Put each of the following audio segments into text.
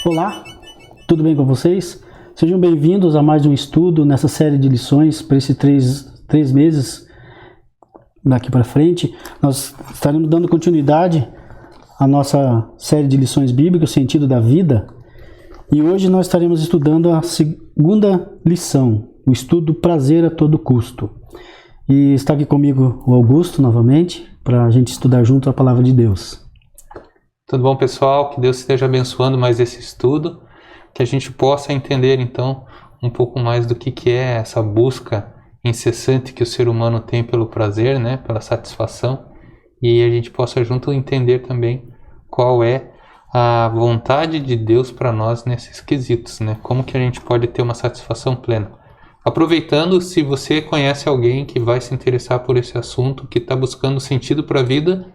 Olá, tudo bem com vocês? Sejam bem-vindos a mais um estudo nessa série de lições para esses três meses daqui para frente. Nós estaremos dando continuidade à nossa série de lições bíblicas, o sentido da vida. E hoje nós estaremos estudando a segunda lição, o estudo prazer a todo custo. E está aqui comigo o Augusto novamente, para a gente estudar junto a palavra de Deus. Tudo bom, pessoal? Que Deus esteja abençoando mais esse estudo, que a gente possa entender então um pouco mais do que é essa busca incessante que o ser humano tem pelo prazer, né, pela satisfação, e a gente possa junto entender também qual é a vontade de Deus para nós nesses quesitos, né? Como que a gente pode ter uma satisfação plena. Aproveitando, se você conhece alguém que vai se interessar por esse assunto, que está buscando sentido para a vida,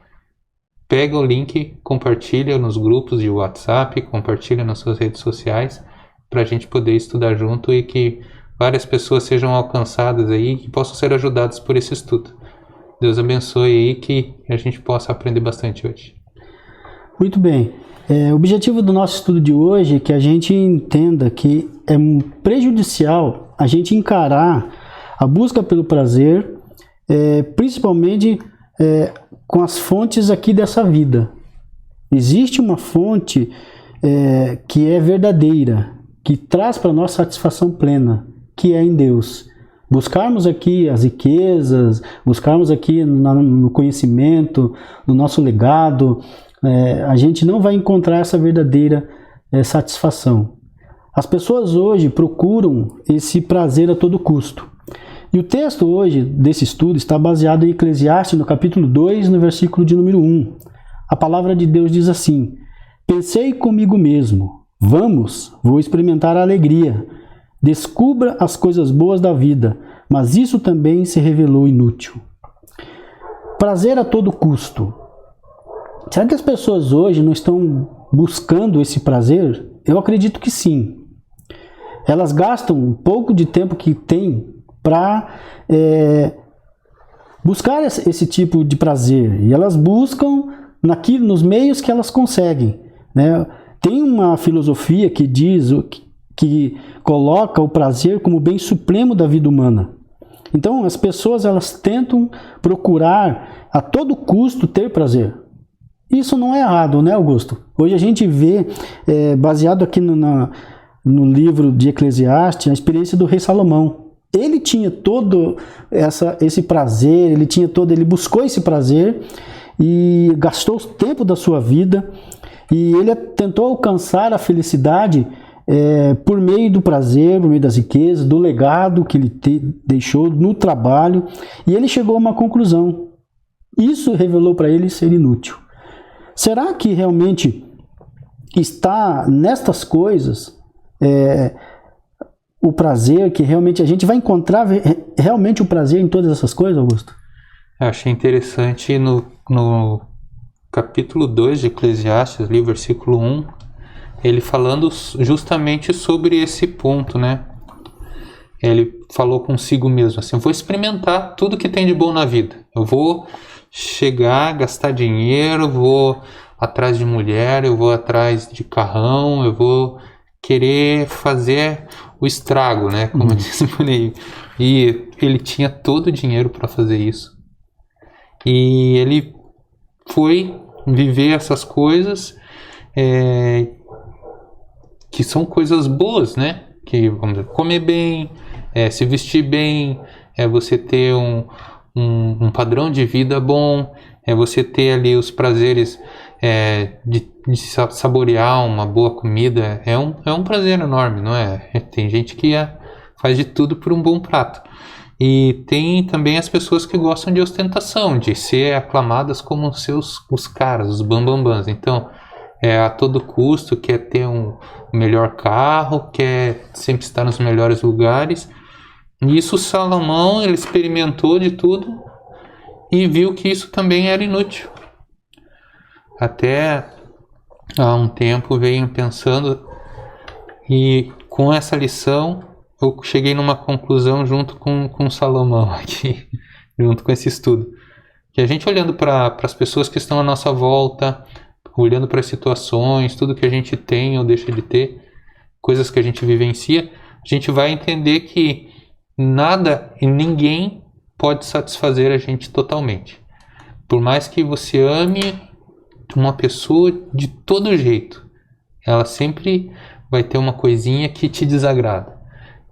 pega o link, compartilha nos grupos de WhatsApp, compartilha nas suas redes sociais, para a gente poder estudar junto e que várias pessoas sejam alcançadas aí e possam ser ajudadas por esse estudo. Deus abençoe aí, que a gente possa aprender bastante hoje. Muito bem. O objetivo do nosso estudo de hoje é que a gente entenda que é prejudicial a gente encarar a busca pelo prazer, principalmente com as fontes aqui dessa vida. Existe uma fonte que é verdadeira, que traz para nós satisfação plena, que é em Deus. Buscarmos aqui as riquezas, buscarmos aqui no conhecimento, no nosso legado, a gente não vai encontrar essa verdadeira satisfação. As pessoas hoje procuram esse prazer a todo custo. E o texto hoje desse estudo está baseado em Eclesiastes, no capítulo 2, no versículo de número 1. A palavra de Deus diz assim: pensei comigo mesmo, vou experimentar a alegria. Descubra as coisas boas da vida, mas isso também se revelou inútil. Prazer a todo custo. Será que as pessoas hoje não estão buscando esse prazer? Eu acredito que sim. Elas gastam um pouco de tempo que têm para buscar esse tipo de prazer. E elas buscam nos meios que elas conseguem, né? Tem uma filosofia que diz que coloca o prazer como bem supremo da vida humana. Então as pessoas elas tentam procurar a todo custo ter prazer. Isso não é errado, né, Augusto? Hoje a gente vê, baseado aqui no livro de Eclesiastes, a experiência do rei Salomão. Ele tinha todo esse prazer, ele buscou esse prazer e gastou o tempo da sua vida e ele tentou alcançar a felicidade por meio do prazer, por meio das riquezas, do legado que ele deixou no trabalho, e ele chegou a uma conclusão. Isso revelou para ele ser inútil. Será que realmente está nestas coisas o prazer, que realmente a gente vai encontrar realmente o prazer em todas essas coisas, Augusto? Eu achei interessante no capítulo 2 de Eclesiastes, ali, versículo 1, ele falando justamente sobre esse ponto, né? Ele falou consigo mesmo assim: vou experimentar tudo que tem de bom na vida. Eu vou chegar, gastar dinheiro, vou atrás de mulher, eu vou atrás de carrão, eu vou querer fazer o estrago, né? Como disse por aí. E ele tinha todo o dinheiro para fazer isso. E ele foi viver essas coisas que são coisas boas, né? Que, vamos dizer, comer bem, se vestir bem, você ter um padrão de vida bom, você ter ali os prazeres de saborear uma boa comida. É um prazer enorme, não é? Tem gente que faz de tudo por um bom prato. E tem também as pessoas que gostam de ostentação, de ser aclamadas como os caras, os bambambãs. Então, a todo custo quer ter um melhor carro, quer sempre estar nos melhores lugares. E isso Salomão, ele experimentou de tudo e viu que isso também era inútil. Até há um tempo venho pensando, e com essa lição eu cheguei numa conclusão junto com Salomão aqui, junto com esse estudo. Que a gente olhando para as pessoas que estão à nossa volta, olhando para as situações, tudo que a gente tem ou deixa de ter, coisas que a gente vivencia, a gente vai entender que nada e ninguém pode satisfazer a gente totalmente. Por mais que você ame uma pessoa de todo jeito, ela sempre vai ter uma coisinha que te desagrada.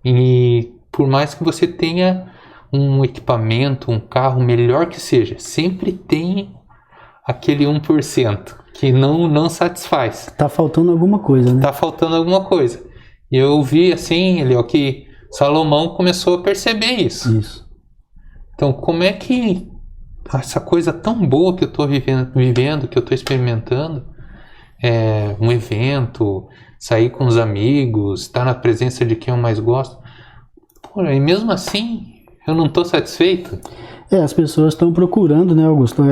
E por mais que você tenha um equipamento, um carro, melhor que seja, sempre tem aquele 1% que não satisfaz. Tá faltando alguma coisa, né? Tá faltando alguma coisa. E eu vi assim, que Salomão começou a perceber isso. Isso. Então, como é que essa coisa tão boa que eu estou vivendo, que eu estou experimentando, um evento, sair com os amigos, estar na presença de quem eu mais gosto, e mesmo assim eu não estou satisfeito? As pessoas estão procurando, né, Augusto,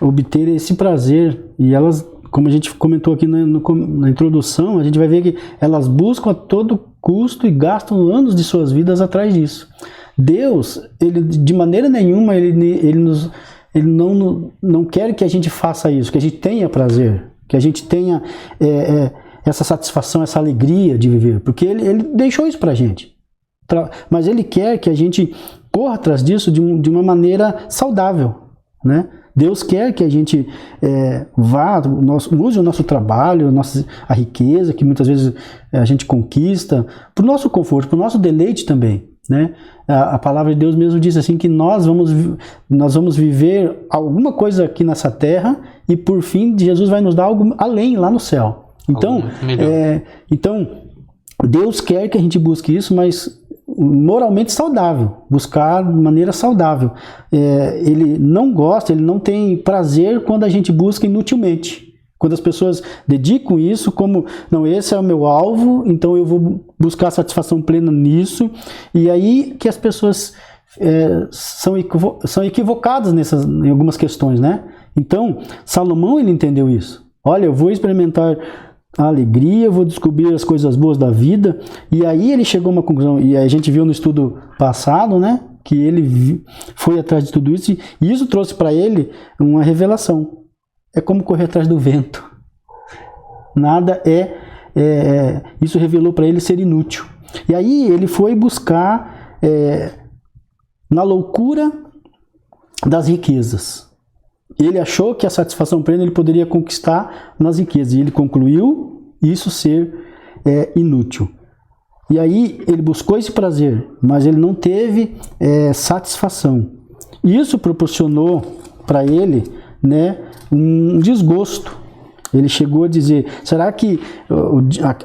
obter esse prazer, e elas, como a gente comentou aqui na introdução, a gente vai ver que elas buscam a todo custo e gastam anos de suas vidas atrás disso. Deus, ele de maneira nenhuma, ele não quer que a gente faça isso, que a gente tenha prazer, que a gente tenha essa satisfação, essa alegria de viver, porque ele deixou isso pra gente. Mas ele quer que a gente corra atrás disso de uma maneira saudável, né? Deus quer que a gente use o nosso trabalho, a riqueza que muitas vezes a gente conquista, para o nosso conforto, para o nosso deleite também, né? A palavra de Deus mesmo diz assim que nós vamos viver alguma coisa aqui nessa terra e por fim Jesus vai nos dar algo além, lá no céu. Então, Deus quer que a gente busque isso, mas moralmente saudável, buscar de maneira saudável. Ele não gosta, ele não tem prazer quando a gente busca inutilmente. Quando as pessoas dedicam isso como, não, esse é o meu alvo, então eu vou buscar satisfação plena nisso, e aí que as pessoas são equivocadas em algumas questões, né? Então, Salomão, ele entendeu isso. Olha, eu vou experimentar a alegria, eu vou descobrir as coisas boas da vida, e aí ele chegou a uma conclusão, e a gente viu no estudo passado, né, que ele foi atrás de tudo isso, e isso trouxe para ele uma revelação. É como correr atrás do vento. Nada isso revelou para ele ser inútil. E aí ele foi buscar na loucura das riquezas. Ele achou que a satisfação plena ele poderia conquistar nas riquezas. E ele concluiu isso ser inútil. E aí ele buscou esse prazer, mas ele não teve satisfação. E isso proporcionou para ele, né, um desgosto. Ele chegou a dizer, será que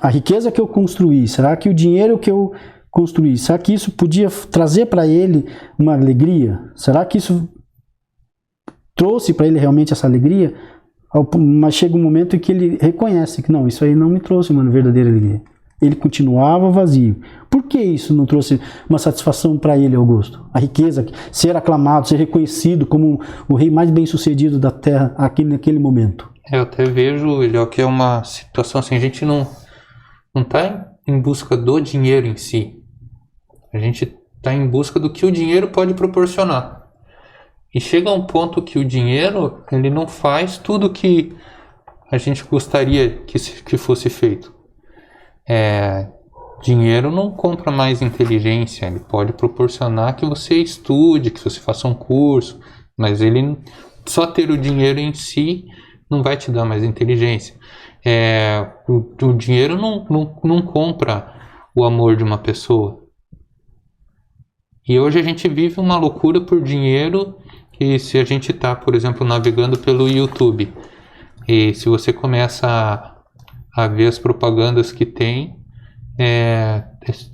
a riqueza que eu construí, será que o dinheiro que eu construí, será que isso podia trazer para ele uma alegria? Será que isso trouxe para ele realmente essa alegria? Mas chega um momento em que ele reconhece que não, isso aí não me trouxe uma verdadeira alegria. Ele continuava vazio. Por que isso não trouxe uma satisfação para ele, Augusto? A riqueza, ser aclamado, ser reconhecido como o rei mais bem-sucedido da terra aqui naquele momento. Eu até vejo, Eliel, que é uma situação assim, a gente não está em busca do dinheiro em si. A gente está em busca do que o dinheiro pode proporcionar. E chega a um ponto que o dinheiro, ele não faz tudo que a gente gostaria que fosse feito. Dinheiro não compra mais inteligência, ele pode proporcionar que você estude, que você faça um curso, mas ele só ter o dinheiro em si não vai te dar mais inteligência. O dinheiro não compra o amor de uma pessoa. E hoje a gente vive uma loucura por dinheiro, que se a gente está, por exemplo, navegando pelo YouTube, e se você começa a ver as propagandas que tem,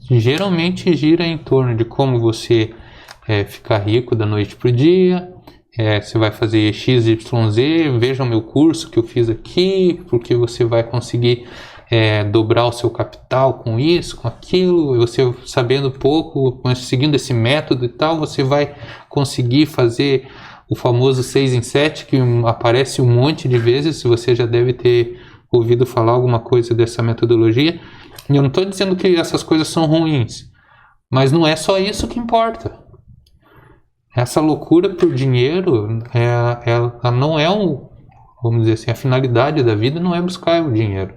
geralmente gira em torno de como você ficar rico da noite para o dia, você vai fazer XYZ, veja o meu curso que eu fiz aqui, porque você vai conseguir dobrar o seu capital com isso, com aquilo, e você sabendo pouco, mas seguindo esse método e tal, você vai conseguir fazer o famoso 6 em 7, que aparece um monte de vezes, você já deve ter ouvido falar alguma coisa dessa metodologia. E eu não estou dizendo que essas coisas são ruins, mas não é só isso que importa. Essa loucura por dinheiro, ela não é vamos dizer assim, a finalidade da vida não é buscar o dinheiro.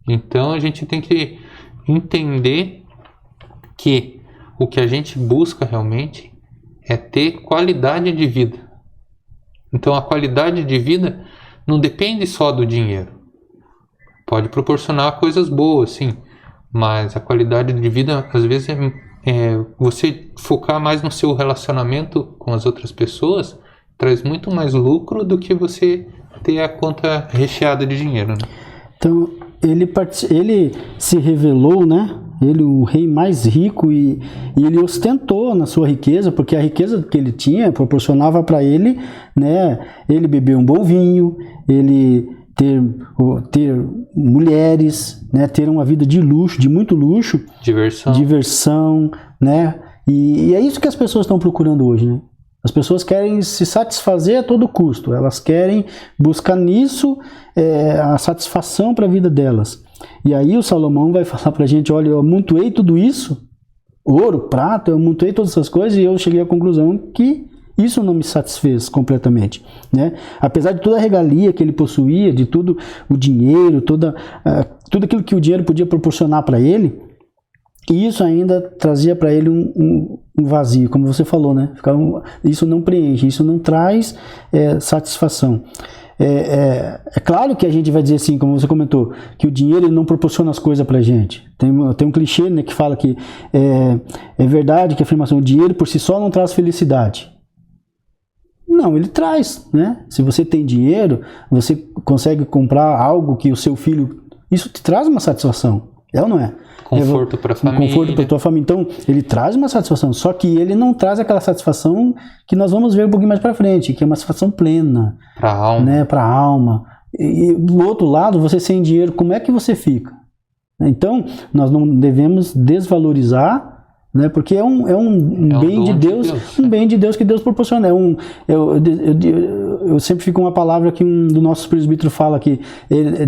Então a gente tem que entender que o que a gente busca realmente é ter qualidade de vida. Então a qualidade de vida não depende só do dinheiro. Pode proporcionar coisas boas, sim, mas a qualidade de vida às vezes é você focar mais no seu relacionamento com as outras pessoas, traz muito mais lucro do que você ter a conta recheada de dinheiro, né? Então, ele se revelou, né? Ele, o rei mais rico, e ele ostentou na sua riqueza, porque a riqueza que ele tinha proporcionava para ele, né? Ele beber um bom vinho, ele ter mulheres, né? Ter uma vida de luxo, de muito luxo, diversão, né? E é isso que as pessoas estão procurando hoje, né? As pessoas querem se satisfazer a todo custo, elas querem buscar nisso a satisfação para a vida delas. E aí o Salomão vai falar para a gente, olha, eu amontoei tudo isso, ouro, prata, eu amontoei todas essas coisas e eu cheguei à conclusão que isso não me satisfez completamente, né? Apesar de toda a regalia que ele possuía, de tudo o dinheiro, tudo aquilo que o dinheiro podia proporcionar para ele, isso ainda trazia para ele um vazio, como você falou, né? Isso não preenche, isso não traz satisfação. É claro que a gente vai dizer assim, como você comentou, que o dinheiro ele não proporciona as coisas pra gente. Tem um clichê, né, que fala que é verdade que a afirmação, o dinheiro por si só não traz felicidade. Não, ele traz, né? Se você tem dinheiro, você consegue comprar algo que o seu filho... Isso te traz uma satisfação, é ou não é? Conforto para a família. Conforto para tua família. Então, ele traz uma satisfação, só que ele não traz aquela satisfação que nós vamos ver um pouquinho mais para frente, que é uma satisfação plena. Para a alma. Né? Para a alma. E do outro lado, você sem dinheiro, como é que você fica? Então, nós não devemos desvalorizar, né? Porque é um bem de Deus, um bem de Deus que Deus proporciona. Eu sempre fico uma palavra que um dos nossos presbíteros fala que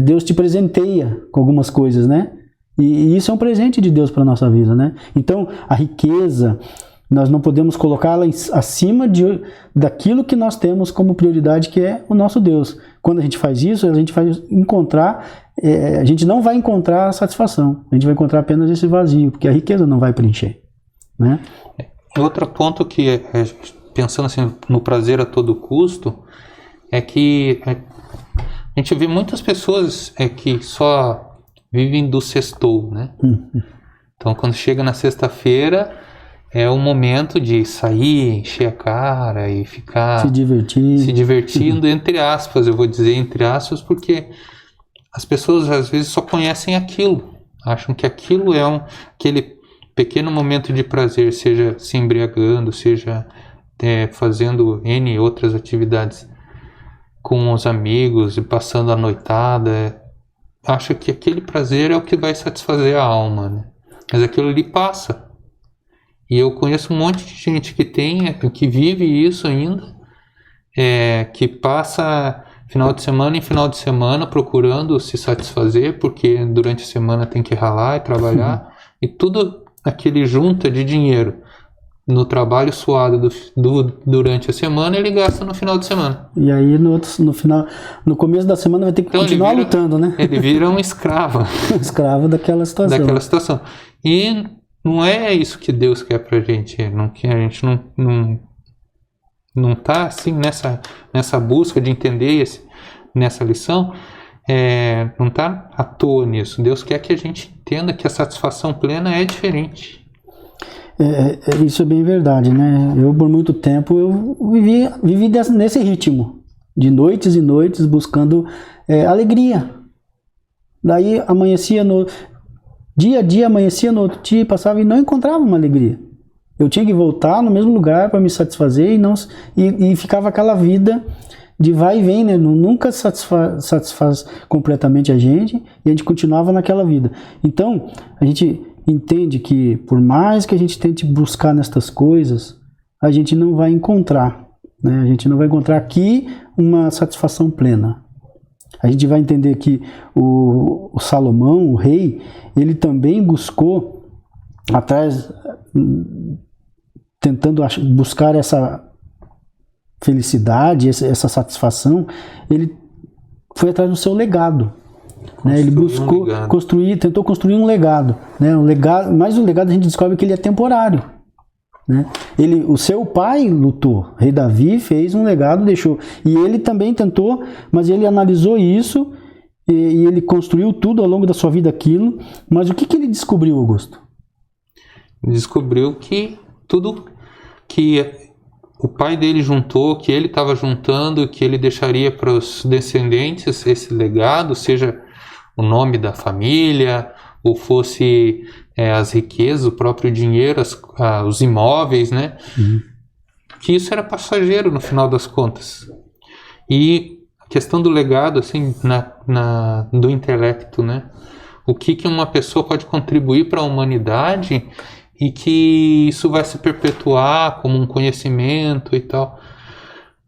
Deus te presenteia com algumas coisas, né? E isso é um presente de Deus para a nossa vida, né? Então, a riqueza, nós não podemos colocá-la acima daquilo que nós temos como prioridade, que é o nosso Deus. Quando a gente faz isso, a gente vai encontrar, a gente não vai encontrar satisfação, a gente vai encontrar apenas esse vazio, porque a riqueza não vai preencher, né? Outro ponto que, pensando assim no prazer a todo custo, é que a gente vê muitas pessoas que só vivem do sextou, né? Então, quando chega na sexta-feira, é o momento de sair, encher a cara e ficar... Se divertindo, entre aspas, eu vou dizer entre aspas, porque as pessoas às vezes só conhecem aquilo. Acham que aquilo é aquele pequeno momento de prazer, seja se embriagando, seja fazendo N outras atividades com os amigos e passando a noitada. Acha que aquele prazer é o que vai satisfazer a alma, né? Mas aquilo ali passa. E eu conheço um monte de gente que vive isso ainda, que passa final de semana em final de semana procurando se satisfazer, porque durante a semana tem que ralar e trabalhar, e tudo aquele junta de dinheiro no trabalho suado durante a semana, ele gasta no final de semana. E aí no começo da semana vai ter que continuar lutando, né? Ele vira um escravo. Escravo daquela situação. E não é isso que Deus quer pra gente. A gente não tá assim nessa busca de entender nessa lição. Não tá à toa nisso. Deus quer que a gente entenda que a satisfação plena é diferente. Isso é bem verdade, né? Eu, por muito tempo, eu vivi nesse ritmo, de noites e noites, buscando alegria. Daí amanhecia dia a dia, amanhecia no outro dia, passava e não encontrava uma alegria. Eu tinha que voltar no mesmo lugar para me satisfazer e ficava aquela vida de vai e vem, né? Nunca satisfaz completamente a gente, e a gente continuava naquela vida. Então, a gente entende que por mais que a gente tente buscar nestas coisas, a gente não vai encontrar, né? A gente não vai encontrar aqui uma satisfação plena. A gente vai entender que o Salomão, o rei, ele também buscou tentando buscar felicidade, essa satisfação, ele foi atrás do seu legado. Né? Ele buscou tentou construir um legado. Né? Mas o legado a gente descobre que ele é temporário. Né? O seu pai lutou, rei Davi fez um legado, deixou. E ele também tentou, mas ele analisou isso e ele construiu tudo ao longo da sua vida aquilo. Mas o que ele descobriu, Augusto? Descobriu que tudo que o pai dele juntou, que ele estava juntando, que ele deixaria para os descendentes esse legado, seja o nome da família, ou fosse as riquezas, o próprio dinheiro, os imóveis, né? Que isso era passageiro no final das contas. E a questão do legado, assim, do intelecto, né? O que uma pessoa pode contribuir para a humanidade e que isso vai se perpetuar como um conhecimento e tal.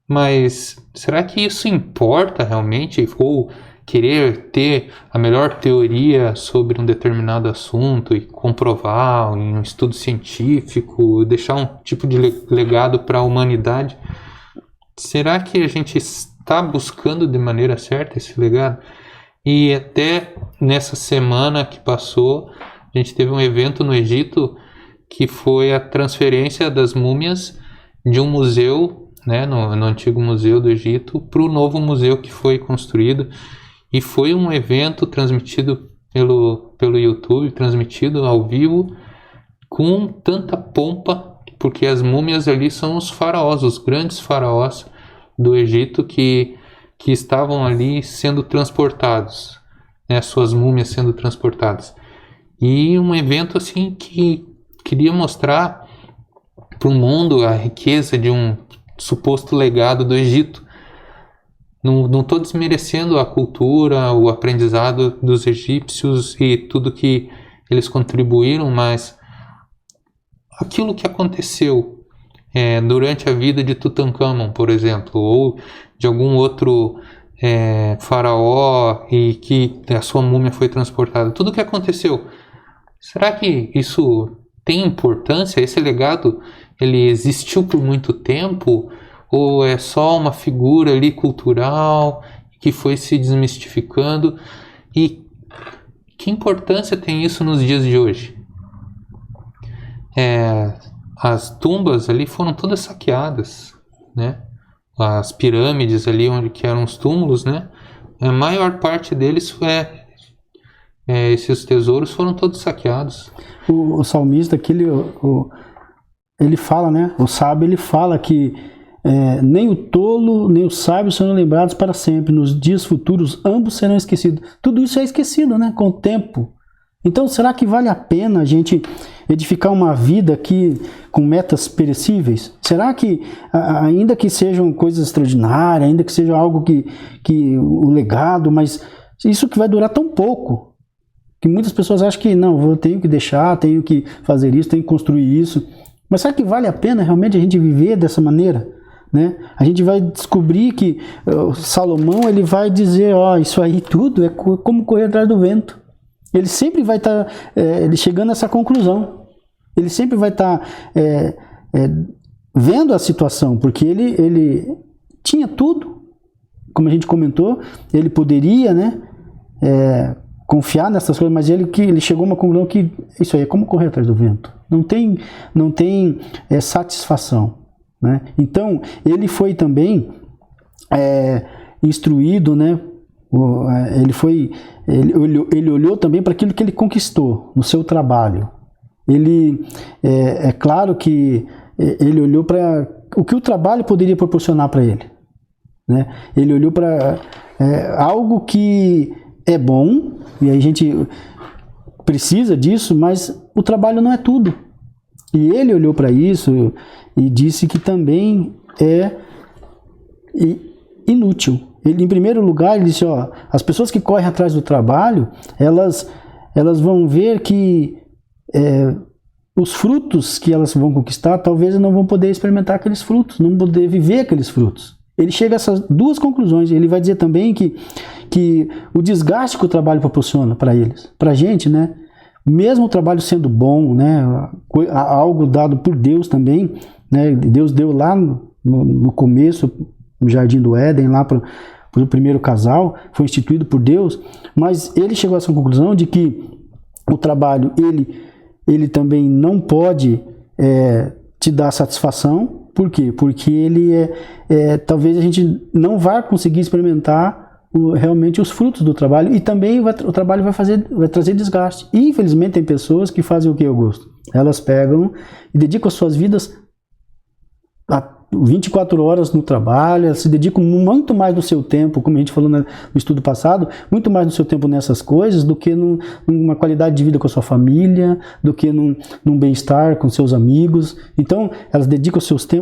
Mas será que isso importa realmente? Ou querer ter a melhor teoria sobre um determinado assunto e comprovar em um estudo científico, deixar um tipo de legado para a humanidade? Será que a gente está buscando de maneira certa esse legado? E até nessa semana que passou, a gente teve um evento no Egito que foi a transferência das múmias de um museu, né, no antigo museu do Egito, para o novo museu que foi construído. E foi um evento transmitido pelo YouTube, transmitido ao vivo, com tanta pompa, porque as múmias ali são os faraós, os grandes faraós do Egito que estavam ali sendo transportados, né, suas múmias sendo transportadas. E um evento assim que queria mostrar para o mundo a riqueza de um suposto legado do Egito. Não estou desmerecendo a cultura, o aprendizado dos egípcios e tudo que eles contribuíram, mas aquilo que aconteceu durante a vida de Tutankhamon, por exemplo, ou de algum outro faraó e que a sua múmia foi transportada, tudo o que aconteceu, será que isso tem importância? Esse legado ele existiu por muito tempo? Ou é só uma figura ali cultural que foi se desmistificando? E que importância tem isso nos dias de hoje? As tumbas ali foram todas saqueadas, né? As pirâmides ali onde que eram os túmulos, né? A maior parte deles esses tesouros foram todos saqueados. O salmista aqui, ele fala, né? O sábio, ele fala que nem o tolo, nem o sábio serão lembrados para sempre. Nos dias futuros, ambos serão esquecidos. Tudo isso é esquecido, né? Com o tempo. Então, será que vale a pena a gente edificar uma vida aqui com metas perecíveis? Será que, ainda que sejam coisas extraordinárias, ainda que seja algo que o legado, mas isso que vai durar tão pouco, que muitas pessoas acham que não, eu tenho que deixar, tenho que fazer isso, tenho que construir isso. Mas será que vale a pena realmente a gente viver dessa maneira? Né? A gente vai descobrir que Salomão ele vai dizer, isso aí tudo é como correr atrás do vento. Ele sempre vai estar chegando a essa conclusão. Ele sempre vai estar vendo a situação, porque ele tinha tudo, como a gente comentou, ele poderia, né, confiar nessas coisas, mas ele chegou a uma conclusão que isso aí é como correr atrás do vento. Não tem satisfação. Né? Então, ele foi também instruído, né? Ele olhou também para aquilo que ele conquistou no seu trabalho. É claro que ele olhou para o que o trabalho poderia proporcionar para ele. Né? Ele olhou para algo que é bom, e a gente precisa disso, mas o trabalho não é tudo. E ele olhou para isso e disse que também é inútil. Ele, em primeiro lugar, ele disse, as pessoas que correm atrás do trabalho, elas vão ver que os frutos que elas vão conquistar, talvez não vão poder experimentar aqueles frutos, não vão poder viver aqueles frutos. Ele chega a essas duas conclusões. Ele vai dizer também que o desgaste que o trabalho proporciona para eles, para a gente, né? Mesmo o trabalho sendo bom, né? Algo dado por Deus também, né? Deus deu lá no começo, no Jardim do Éden, lá para o primeiro casal, foi instituído por Deus, mas ele chegou a essa conclusão de que o trabalho, ele também não pode te dar satisfação. Por quê? Porque ele talvez a gente não vá conseguir experimentar realmente os frutos do trabalho, e também o trabalho vai trazer desgaste. E infelizmente tem pessoas que fazem o que, Augusto? Elas pegam e dedicam as suas vidas a 24 horas no trabalho, elas se dedicam muito mais do seu tempo, como a gente falou no estudo passado, muito mais do seu tempo nessas coisas do que numa qualidade de vida com a sua família, do que num bem-estar com seus amigos. Então, elas dedicam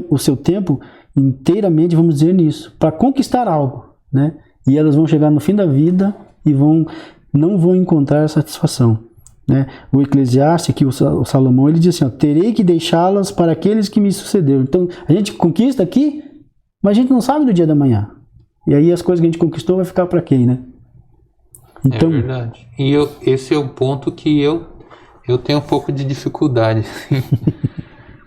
o seu tempo inteiramente, vamos dizer, nisso, para conquistar algo, né? E elas vão chegar no fim da vida e não vão encontrar satisfação, né? O Eclesiastes, aqui o Salomão, ele diz assim, ó, terei que deixá-las para aqueles que me sucederam. Então, a gente conquista aqui, mas a gente não sabe do dia da manhã. E aí as coisas que a gente conquistou vai ficar para quem, né? Então, é verdade. E esse é o ponto que eu tenho um pouco de dificuldade.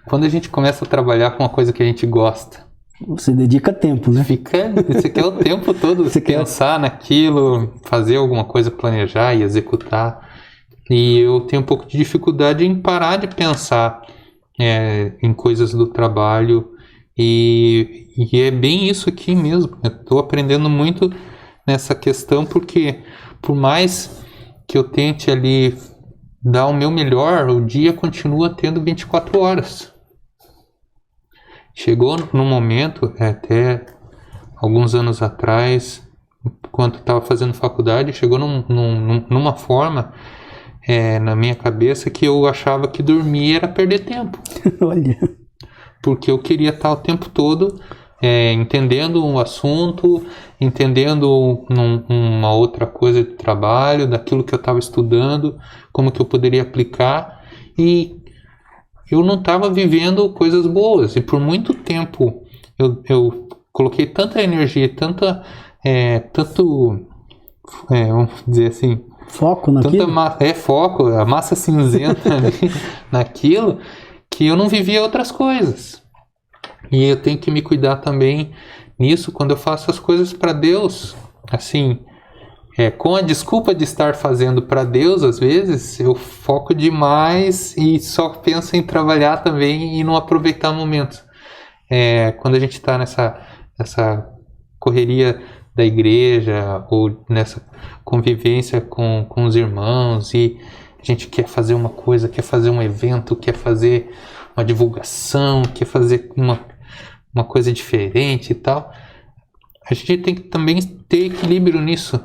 Quando a gente começa a trabalhar com uma coisa que a gente gosta, você dedica tempo, né? Você quer o tempo todo você pensar naquilo, fazer alguma coisa, planejar e executar. E eu tenho um pouco de dificuldade em parar de pensar em coisas do trabalho. E é bem isso aqui mesmo. Eu estou aprendendo muito nessa questão, porque por mais que eu tente ali dar o meu melhor, o dia continua tendo 24 horas. Chegou num momento, até alguns anos atrás, enquanto estava fazendo faculdade, chegou numa forma na minha cabeça que eu achava que dormir era perder tempo. Olha. Porque eu queria estar o tempo todo entendendo um assunto, entendendo uma outra coisa de trabalho, daquilo que eu estava estudando, como que eu poderia aplicar, e eu não estava vivendo coisas boas. E por muito tempo eu coloquei tanta energia, tanto, vamos dizer assim, foco naquilo? Foco, a massa cinzenta ali, naquilo, que eu não vivia outras coisas. E eu tenho que me cuidar também nisso quando eu faço as coisas para Deus. Assim, com a desculpa de estar fazendo para Deus, às vezes eu foco demais e só penso em trabalhar também e não aproveitar momentos. Quando a gente está nessa correria da igreja ou nessa convivência com os irmãos, e a gente quer fazer uma coisa, quer fazer um evento, quer fazer uma divulgação, quer fazer uma coisa diferente e tal, a gente tem que também ter equilíbrio nisso.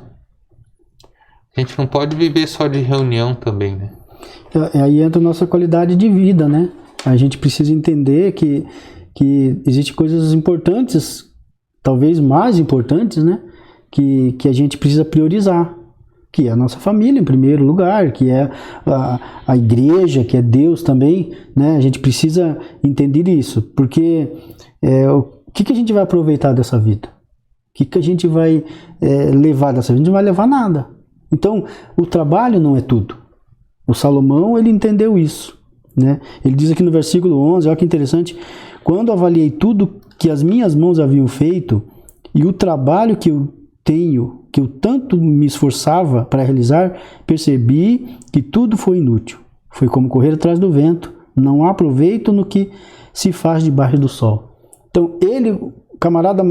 A gente não pode viver só de reunião também, né? Aí entra a nossa qualidade de vida, né? A gente precisa entender que existem coisas importantes, talvez mais importantes, né? Que a gente precisa priorizar, que é a nossa família em primeiro lugar, que é a igreja, que é Deus também, né? A gente precisa entender isso, porque o que a gente vai aproveitar dessa vida? O que a gente vai levar dessa vida? A gente não vai levar nada. Então, o trabalho não é tudo. O Salomão, ele entendeu isso, né? Ele diz aqui no versículo 11, olha que interessante, quando avaliei tudo que as minhas mãos haviam feito e o trabalho que eu tenho, que eu tanto me esforçava para realizar, percebi que tudo foi inútil. Foi como correr atrás do vento, não há proveito no que se faz debaixo do sol. Então, ele, o camarada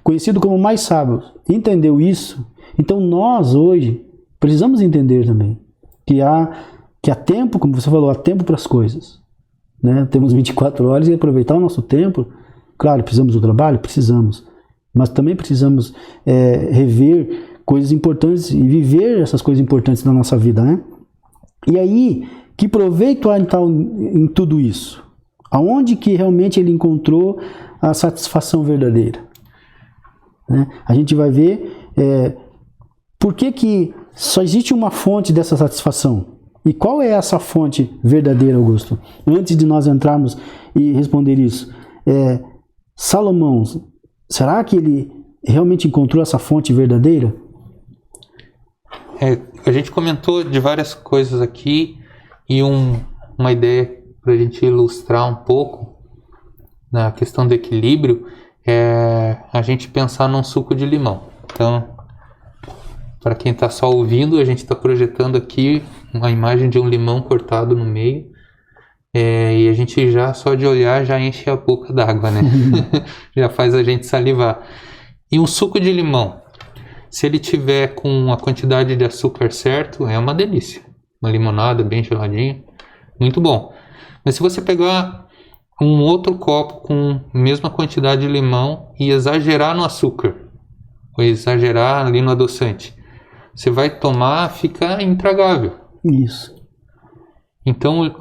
conhecido como o mais sábio, entendeu isso. Então, nós hoje precisamos entender também que há tempo, como você falou, há tempo para as coisas, né? Temos 24 horas e aproveitar o nosso tempo. Claro, precisamos do trabalho? Precisamos. Mas também precisamos rever coisas importantes e viver essas coisas importantes na nossa vida, né? E aí, que proveito há então em tudo isso? Aonde que realmente ele encontrou a satisfação verdadeira? Né? A gente vai ver por que só existe uma fonte dessa satisfação. E qual é essa fonte verdadeira, Augusto? Antes de nós entrarmos e responder isso, Salomão, será que ele realmente encontrou essa fonte verdadeira? A gente comentou de várias coisas aqui, e uma ideia para a gente ilustrar um pouco na questão do equilíbrio é a gente pensar num suco de limão. Então, para quem está só ouvindo, a gente está projetando aqui uma imagem de um limão cortado no meio. E a gente já, só de olhar, já enche a boca d'água, né? Já faz a gente salivar. E um suco de limão, se ele tiver com a quantidade de açúcar certo, é uma delícia. Uma limonada bem geladinha, muito bom. Mas se você pegar um outro copo com a mesma quantidade de limão e exagerar no açúcar, ou exagerar ali no adoçante, você vai tomar, fica intragável. Isso. Então,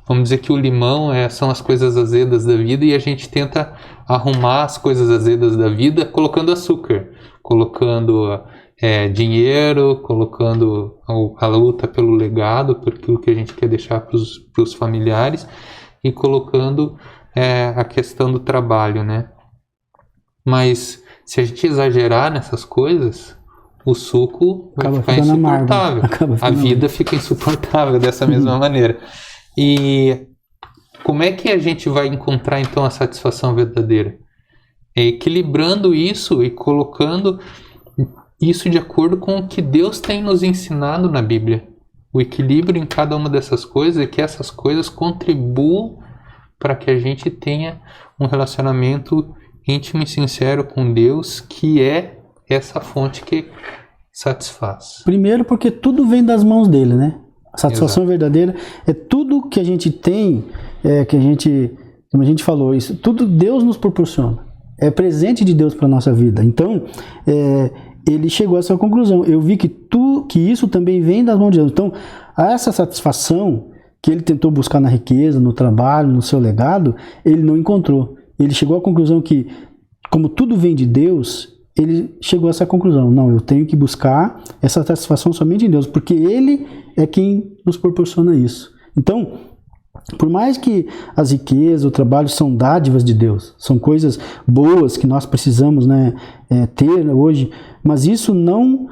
vamos dizer que o limão são as coisas azedas da vida, e a gente tenta arrumar as coisas azedas da vida colocando açúcar, colocando dinheiro, colocando a luta pelo legado, por aquilo que a gente quer deixar para os familiares, e colocando a questão do trabalho, né? Mas se a gente exagerar nessas coisas, o suco vai ficar insuportável. A vida fica insuportável dessa mesma maneira. E como é que a gente vai encontrar então a satisfação verdadeira? É equilibrando isso e colocando isso de acordo com o que Deus tem nos ensinado na Bíblia. O equilíbrio em cada uma dessas coisas é que essas coisas contribuam para que a gente tenha um relacionamento íntimo e sincero com Deus, que é essa fonte que satisfaz. Primeiro porque tudo vem das mãos dele, né? A satisfação verdadeira é tudo que a gente tem, como a gente falou, isso tudo Deus nos proporciona. É presente de Deus para a nossa vida. Então, ele chegou a essa conclusão. Eu vi que isso também vem das mãos de Deus. Então, essa satisfação que ele tentou buscar na riqueza, no trabalho, no seu legado, ele não encontrou. Ele chegou à conclusão que, como tudo vem de Deus, ele chegou a essa conclusão. Não, eu tenho que buscar essa satisfação somente em Deus, porque Ele é quem nos proporciona isso. Então, por mais que as riquezas, o trabalho são dádivas de Deus, são coisas boas que nós precisamos, né, ter hoje, mas isso não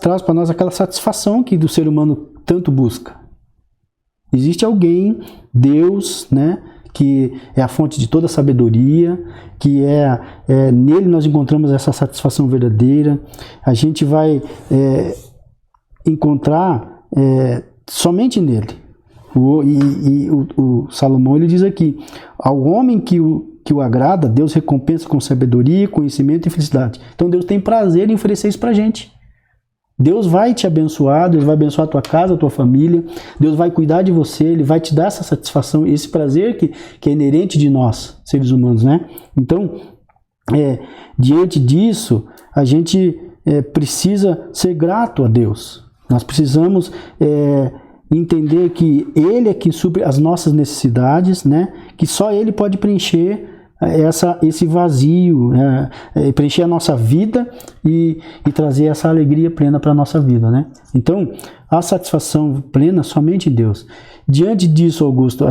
traz para nós aquela satisfação que do ser humano tanto busca. Existe alguém, Deus, né, que é a fonte de toda a sabedoria, que nele nós encontramos essa satisfação verdadeira. A gente vai encontrar somente nele. O Salomão ele diz aqui: ao homem que o agrada, Deus recompensa com sabedoria, conhecimento e felicidade. Então Deus tem prazer em oferecer isso para a gente. Deus vai te abençoar, Deus vai abençoar a tua casa, a tua família, Deus vai cuidar de você, Ele vai te dar essa satisfação, esse prazer que é inerente de nós, seres humanos, né? Então, diante disso, a gente precisa ser grato a Deus. Nós precisamos entender que Ele é quem supre as nossas necessidades, né? Que só Ele pode preencher esse vazio, preencher a nossa vida e trazer essa alegria plena para a nossa vida, né? Então, a satisfação plena somente em Deus. Diante disso, Augusto,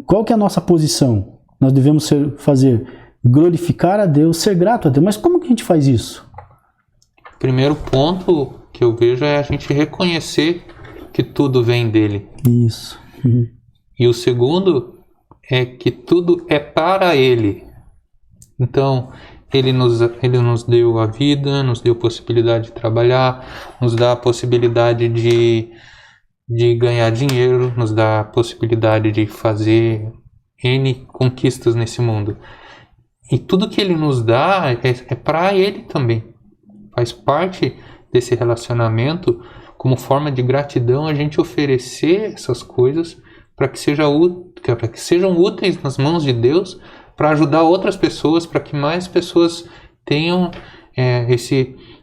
qual que é a nossa posição? Nós devemos fazer glorificar a Deus, ser grato a Deus. Mas como que a gente faz isso? O primeiro ponto que eu vejo é a gente reconhecer que tudo vem dele. Isso. Uhum. E o segundo é que tudo é para Ele. Então, Ele nos deu a vida, nos deu a possibilidade de trabalhar, nos dá a possibilidade de ganhar dinheiro, nos dá a possibilidade de fazer N conquistas nesse mundo. E tudo que Ele nos dá é para Ele também. Faz parte desse relacionamento, como forma de gratidão, a gente oferecer essas coisas para que sejam úteis nas mãos de Deus, para ajudar outras pessoas, para que mais pessoas tenham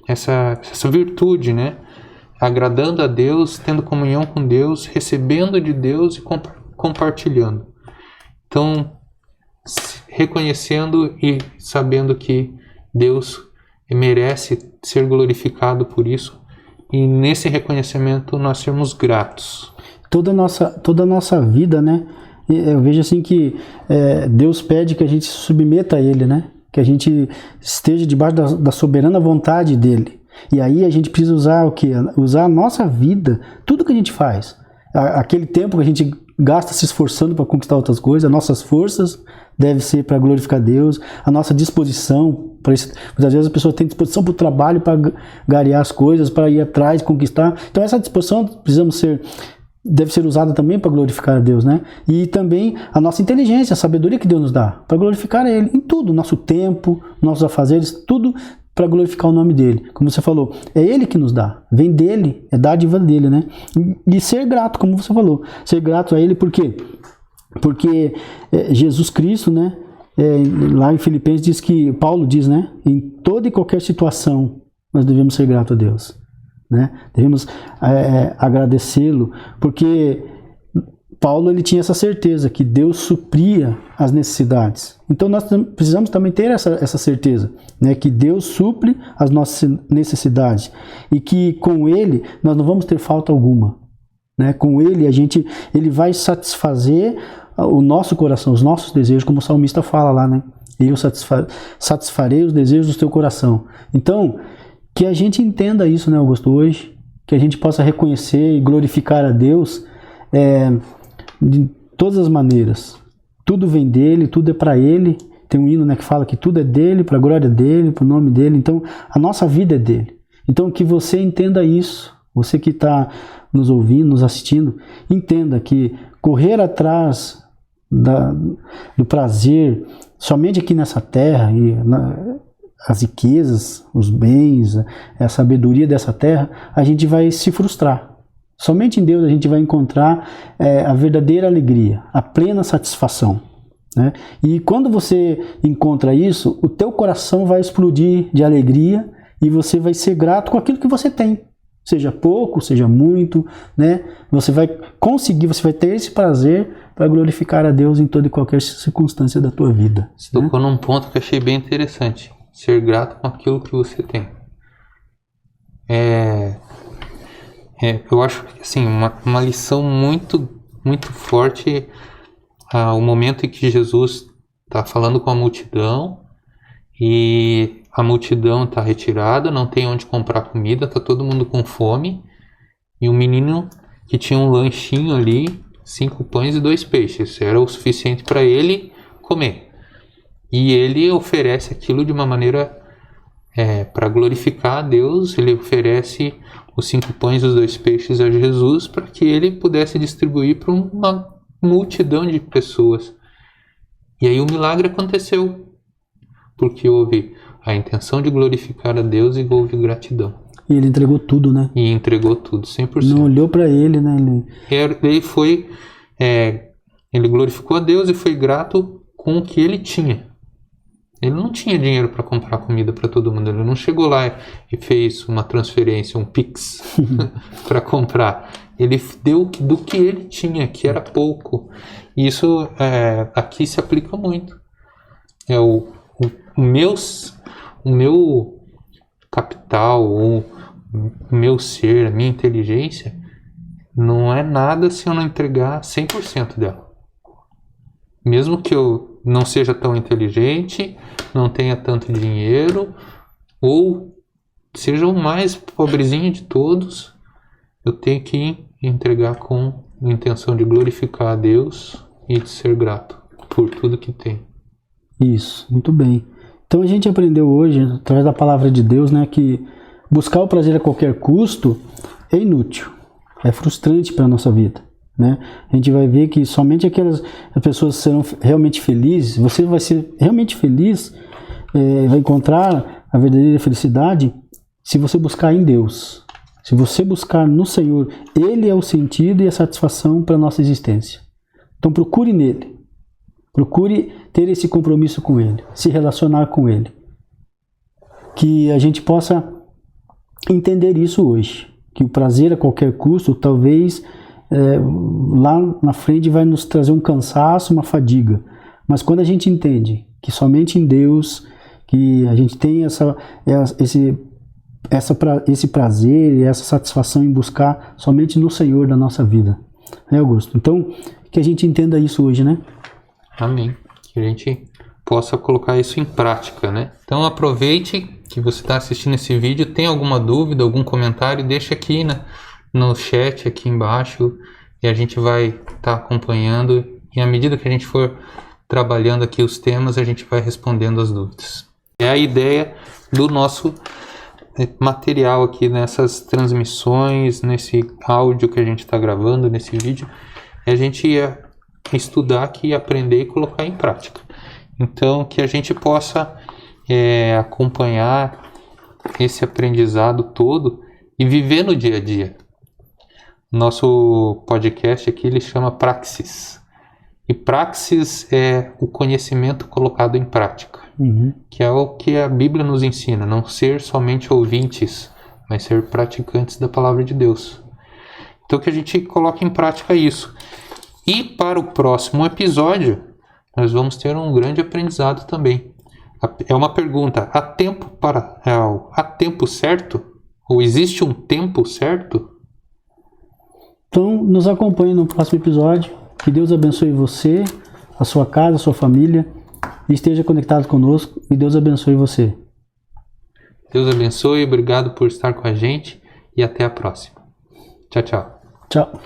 essa virtude, né? Agradando a Deus, tendo comunhão com Deus, recebendo de Deus e compartilhando. Então, reconhecendo e sabendo que Deus merece ser glorificado por isso, e nesse reconhecimento nós sermos gratos. Toda a nossa vida, né? Eu vejo assim que Deus pede que a gente se submeta a Ele, né? Que a gente esteja debaixo da soberana vontade dEle. E aí a gente precisa usar o quê? Usar a nossa vida, tudo que a gente faz. Aquele tempo que a gente gasta se esforçando para conquistar outras coisas. As nossas forças devem ser para glorificar Deus. A nossa disposição, muitas vezes a pessoa tem disposição para o trabalho, para garear as coisas, para ir atrás, conquistar. Então essa disposição deve ser usada também para glorificar a Deus, né? E também a nossa inteligência, a sabedoria que Deus nos dá, para glorificar a Ele em tudo, nosso tempo, nossos afazeres, tudo para glorificar o nome dele. Como você falou, é Ele que nos dá, vem dele, é dádiva dele, né? E ser grato, como você falou, ser grato a Ele, por quê? Porque Jesus Cristo, né? Lá em Filipenses diz que, Paulo diz, né? Em toda e qualquer situação nós devemos ser gratos a Deus, né? Devemos agradecê-lo, porque Paulo ele tinha essa certeza que Deus supria as necessidades. Então nós precisamos também ter essa certeza, né? Que Deus supre as nossas necessidades e que com Ele nós não vamos ter falta alguma, né? Com Ele Ele vai satisfazer o nosso coração, os nossos desejos, como o salmista fala lá, né? Eu satisfarei os desejos do teu coração. Então, que a gente entenda isso, né, Augusto, hoje, que a gente possa reconhecer e glorificar a Deus de todas as maneiras. Tudo vem dele, tudo é para ele. Tem um hino, né, que fala que tudo é dele, para a glória dele, para o nome dele. Então, a nossa vida é dele. Então, que você entenda isso, você que está nos ouvindo, nos assistindo, entenda que correr atrás do prazer somente aqui nessa terra e as riquezas, os bens, a sabedoria dessa terra, a gente vai se frustrar. Somente em Deus a gente vai encontrar a verdadeira alegria, a plena satisfação, né? E quando você encontra isso, o teu coração vai explodir de alegria e você vai ser grato com aquilo que você tem. Seja pouco, seja muito, né? Você vai conseguir, você vai ter esse prazer para glorificar a Deus em toda e qualquer circunstância da tua vida. Você tocou num ponto que eu achei bem interessante. Ser grato com aquilo que você tem. Eu acho que assim, uma lição muito, muito forte o momento em que Jesus está falando com a multidão e a multidão está retirada, não tem onde comprar comida, está todo mundo com fome e um menino que tinha um lanchinho ali, 5 pães e 2 peixes, era o suficiente para ele comer. E ele oferece aquilo de uma maneira para glorificar a Deus. Ele oferece os 5 pães e os 2 peixes a Jesus para que ele pudesse distribuir para uma multidão de pessoas. E aí o milagre aconteceu, porque houve a intenção de glorificar a Deus e houve gratidão. E ele entregou tudo, né? E entregou tudo, 100%. Não olhou para ele, né? Ele glorificou a Deus e foi grato com o que ele tinha. Ele não tinha dinheiro para comprar comida para todo mundo. Ele não chegou lá e fez uma transferência, um Pix, para comprar. Ele deu do que ele tinha, que era pouco. E isso aqui se aplica muito. O meu capital, o meu ser, a minha inteligência, não é nada se eu não entregar 100% dela. Mesmo que eu não seja tão inteligente, não tenha tanto dinheiro, ou seja o mais pobrezinho de todos, eu tenho que entregar com a intenção de glorificar a Deus e de ser grato por tudo que tem. Isso, muito bem. Então a gente aprendeu hoje, através da palavra de Deus, né, que buscar o prazer a qualquer custo é inútil, é frustrante para a nossa vida, né? A gente vai ver que somente aquelas pessoas serão realmente felizes, você vai ser realmente feliz, vai encontrar a verdadeira felicidade se você buscar em Deus, se você buscar no Senhor. Ele é o sentido e a satisfação para a nossa existência. Então procure nele, procure ter esse compromisso com Ele, se relacionar com Ele. Que a gente possa entender isso hoje, que o prazer a qualquer custo, talvez lá na frente vai nos trazer um cansaço, uma fadiga. Mas quando a gente entende que somente em Deus, que a gente tem esse prazer e essa satisfação em buscar somente no Senhor da nossa vida. Né, Augusto? Então, que a gente entenda isso hoje, né? Amém. Que a gente possa colocar isso em prática, né? Então aproveite que você está assistindo esse vídeo, tem alguma dúvida, algum comentário, deixa aqui no chat aqui embaixo. e a gente vai estar acompanhando, e à medida que a gente for trabalhando aqui os temas, a gente vai respondendo as dúvidas. É a ideia do nosso material aqui nessas transmissões, nesse áudio que a gente está gravando, nesse vídeo, é a gente estudar aqui, aprender e colocar em prática. Então, que a gente possa acompanhar esse aprendizado todo e viver no dia a dia. Nosso podcast aqui ele chama Praxis. E praxis é o conhecimento colocado em prática, que é o que a Bíblia nos ensina, não ser somente ouvintes, mas ser praticantes da palavra de Deus. Então que a gente coloque em prática isso. E para o próximo episódio, nós vamos ter um grande aprendizado também. É uma pergunta, há tempo certo? Ou existe um tempo certo? Então, nos acompanhe no próximo episódio. Que Deus abençoe você, a sua casa, a sua família. E esteja conectado conosco. E Deus abençoe você. Deus abençoe, obrigado por estar com a gente. E até a próxima. Tchau, tchau. Tchau.